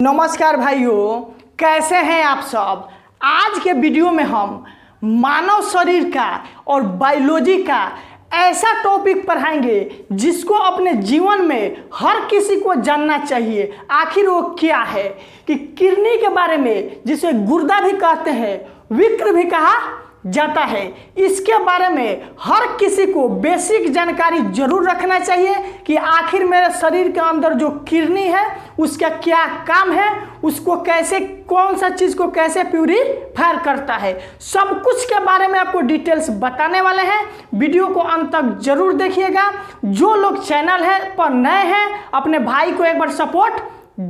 नमस्कार भाइयों, कैसे हैं आप सब। आज के वीडियो में हम मानव शरीर का और बायोलॉजी का ऐसा टॉपिक पढ़ाएंगे जिसको अपने जीवन में हर किसी को जानना चाहिए। आखिर वो क्या है कि किडनी के बारे में, जिसे गुर्दा भी कहते हैं, विक्र भी कहा जाता है, इसके बारे में हर किसी को बेसिक जानकारी जरूर रखना चाहिए कि आखिर मेरे शरीर के अंदर जो किडनी है उसका क्या काम है, उसको कैसे, कौन सा चीज़ को कैसे प्यूरीफायर करता है। सब कुछ के बारे में आपको डिटेल्स बताने वाले हैं। वीडियो को अंत तक जरूर देखिएगा। जो लोग चैनल है पर नए हैं, अपने भाई को एक बार सपोर्ट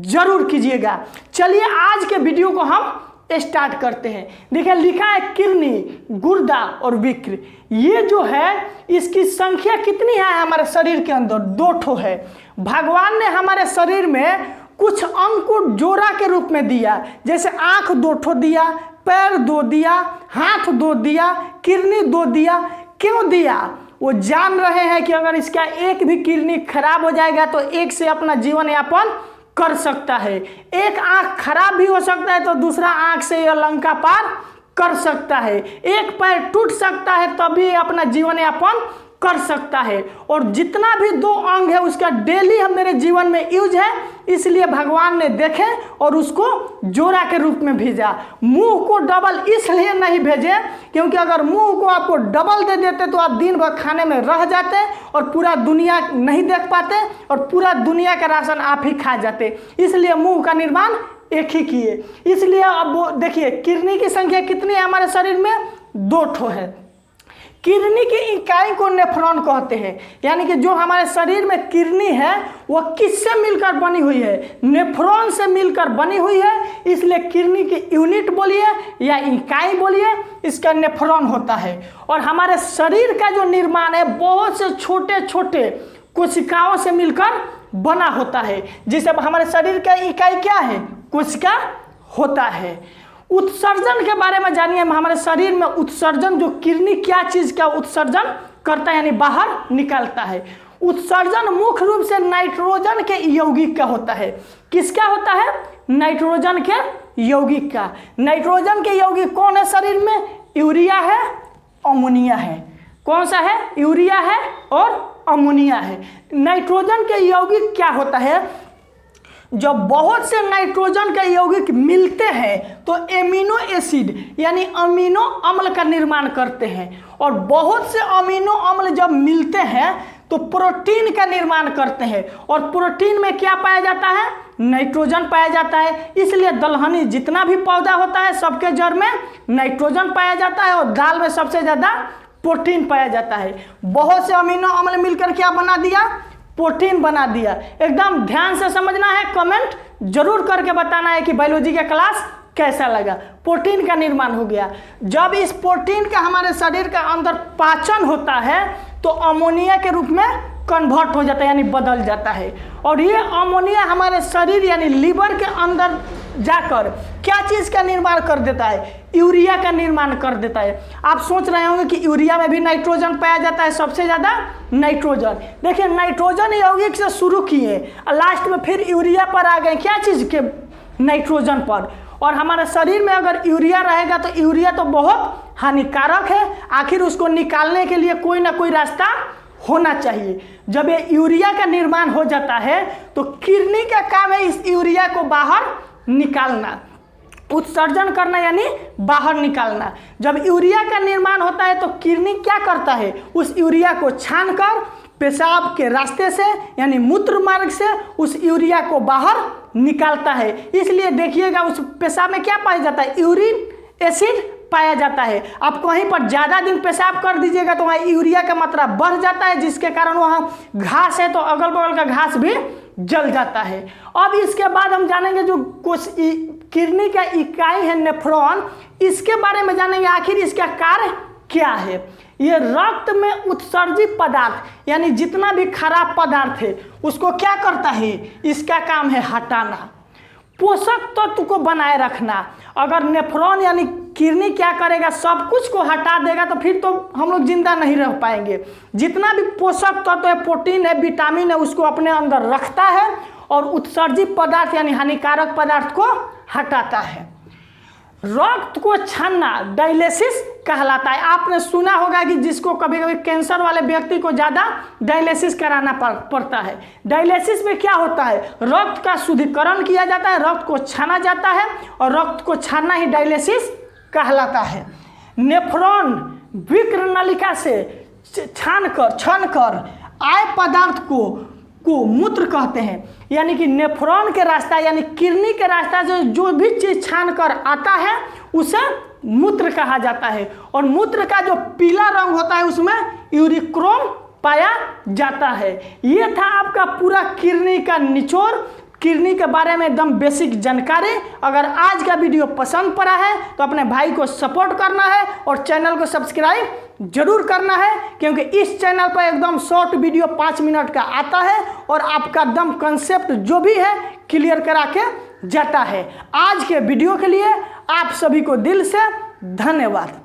जरूर कीजिएगा। चलिए आज के वीडियो को हम स्टार्ट करते हैं। देखिए लिखा है किडनी, गुर्दा और विक्र। ये जो है इसकी संख्या कितनी है हमारे शरीर के अंदर? 2 ठो है। भगवान ने हमारे शरीर में कुछ अंग को जोड़ा के रूप में दिया, जैसे आंख 2 ठो दिया, पैर 2 दिया, हाथ 2 दिया, किडनी 2 दिया। क्यों दिया? वो जान रहे हैं कि अगर इसका एक भी किडनी खराब हो जाएगा तो एक से अपना जीवन यापन कर सकता है। एक आंख खराब भी हो सकता है तो दूसरा आंख से यह लंका पार कर सकता है। एक पैर टूट सकता है तभी अपना जीवन यापन कर सकता है। और जितना भी 2 अंग है उसका डेली हम मेरे जीवन में यूज है, इसलिए भगवान ने देखे और उसको जोड़ा के रूप में भेजा। मुंह को डबल इसलिए नहीं भेजे क्योंकि अगर मुंह को आपको डबल दे देते तो आप दिन भर खाने में रह जाते और पूरा दुनिया नहीं देख पाते और पूरा दुनिया का राशन आप ही खा जाते। इसलिए मुंह का निर्माण एक ही किए। इसलिए अब वो देखिए किडनी की संख्या कितनी है हमारे शरीर में? 2 ठो है। किडनी की इकाई को नेफ्रॉन कहते हैं, यानी कि जो हमारे शरीर में किडनी है वह किससे मिलकर बनी हुई है? नेफ्रॉन से मिलकर बनी हुई है। इसलिए किडनी की यूनिट बोलिए या इकाई बोलिए, इसका नेफ्रॉन होता है। और हमारे शरीर का जो निर्माण है बहुत से छोटे छोटे कोशिकाओं से मिलकर बना होता है। जैसे हमारे शरीर का इकाई क्या है? कोशिका होता है। उत्सर्जन के बारे में जानिए। हमारे शरीर में उत्सर्जन, जो किडनी क्या चीज का उत्सर्जन करता है यानी बाहर निकालता है। उत्सर्जन मुख्य रूप से नाइट्रोजन के यौगिक का होता है। किसका होता है? नाइट्रोजन के यौगिक का। नाइट्रोजन के यौगिक कौन है शरीर में? यूरिया है, अमोनिया है। कौन सा है? यूरिया है और अमोनिया है। नाइट्रोजन के यौगिक क्या होता है? जब बहुत से नाइट्रोजन के यौगिक मिलते हैं तो एमिनो एसिड यानी अमीनो अम्ल का निर्माण करते हैं। और बहुत से अमीनो अम्ल जब मिलते हैं तो प्रोटीन का निर्माण करते हैं। और प्रोटीन में क्या पाया जाता है? नाइट्रोजन पाया जाता है। इसलिए दलहनी जितना भी पौधा होता है सबके जड़ में नाइट्रोजन पाया जाता है और दाल में सबसे ज़्यादा प्रोटीन पाया जाता है। बहुत से अमीनो अम्ल मिलकर क्या बना दिया? प्रोटीन बना दिया। एकदम ध्यान से समझना है, कमेंट जरूर करके बताना है कि बायोलॉजी का क्लास कैसा लगा। प्रोटीन का निर्माण हो गया। जब इस प्रोटीन का हमारे शरीर के अंदर पाचन होता है तो अमोनिया के रूप में कन्वर्ट हो जाता है यानी बदल जाता है। और ये अमोनिया हमारे शरीर यानी लीवर के अंदर जाकर क्या चीज़ का निर्माण कर देता है? यूरिया का निर्माण कर देता है। आप सोच रहे होंगे कि यूरिया में भी नाइट्रोजन पाया जाता है, सबसे ज़्यादा नाइट्रोजन। देखिए नाइट्रोजन यौगिक से शुरू किए और लास्ट में फिर यूरिया पर आ गए। क्या चीज़ के? नाइट्रोजन पर। और हमारे शरीर में अगर यूरिया रहेगा तो यूरिया तो बहुत हानिकारक है। आखिर उसको निकालने के लिए कोई ना कोई रास्ता होना चाहिए। जब ये यूरिया का निर्माण हो जाता है तो किडनी का काम है इस यूरिया को बाहर निकालना, उत्सर्जन करना यानी बाहर निकालना। जब यूरिया का निर्माण होता है तो किडनी क्या करता है? उस यूरिया को छानकर पेशाब के रास्ते से यानी मूत्र मार्ग से उस यूरिया को बाहर निकालता है। इसलिए देखिएगा उस पेशाब में क्या पाया जाता है? यूरिन एसिड पाया जाता है। आप कहीं पर ज़्यादा दिन पेशाब कर दीजिएगा तो वहाँ यूरिया का मात्रा बढ़ जाता है, जिसके कारण वहाँ घास है तो अगल बगल का घास भी जल जाता है। अब इसके बाद हम जानेंगे जो किडनी का इकाई है नेफ्रॉन, इसके बारे में जानेंगे आखिर इसका कार्य क्या है। ये रक्त में उत्सर्जित पदार्थ यानी जितना भी खराब पदार्थ है उसको क्या करता है? इसका काम है हटाना, पोषक तत्व को बनाए रखना। अगर नेफ्रॉन यानी किडनी क्या करेगा? सब कुछ को हटा देगा तो फिर तो हम लोग जिंदा नहीं रह पाएंगे। जितना भी पोषक तत्व है, प्रोटीन है, विटामिन है, उसको अपने अंदर रखता है और उत्सर्जित पदार्थ यानी हानिकारक पदार्थ को हटाता है। रक्त को छानना डायलिसिस कहलाता है। आपने सुना होगा कि जिसको कभी कभी कैंसर वाले व्यक्ति को ज़्यादा डायलिसिस कराना पड़ता है। डायलिसिस में क्या होता है, रक्त का शुद्धिकरण किया जाता है, रक्त को छाना जाता है और रक्त को छानना ही डायलिसिस कहलाता है। नेफ्रॉन विक्र नलिका से छानकर आय पदार्थ को मूत्र कहते हैं। यानी कि नेफ्रॉन के रास्ता यानी किडनी के रास्ता से जो भी चीज छान कर आता है उसे मूत्र कहा जाता है। और मूत्र का जो पीला रंग होता है उसमें यूरिक्रोम पाया जाता है। ये था आपका पूरा किडनी का निचोड़, किडनी के बारे में एकदम बेसिक जानकारी। अगर आज का वीडियो पसंद पड़ा है तो अपने भाई को सपोर्ट करना है और चैनल को सब्सक्राइब जरूर करना है, क्योंकि इस चैनल पर एकदम शॉर्ट वीडियो 5 मिनट का आता है और आपका एकदम कंसेप्ट जो भी है क्लियर करा के जाता है। आज के वीडियो के लिए आप सभी को दिल से धन्यवाद।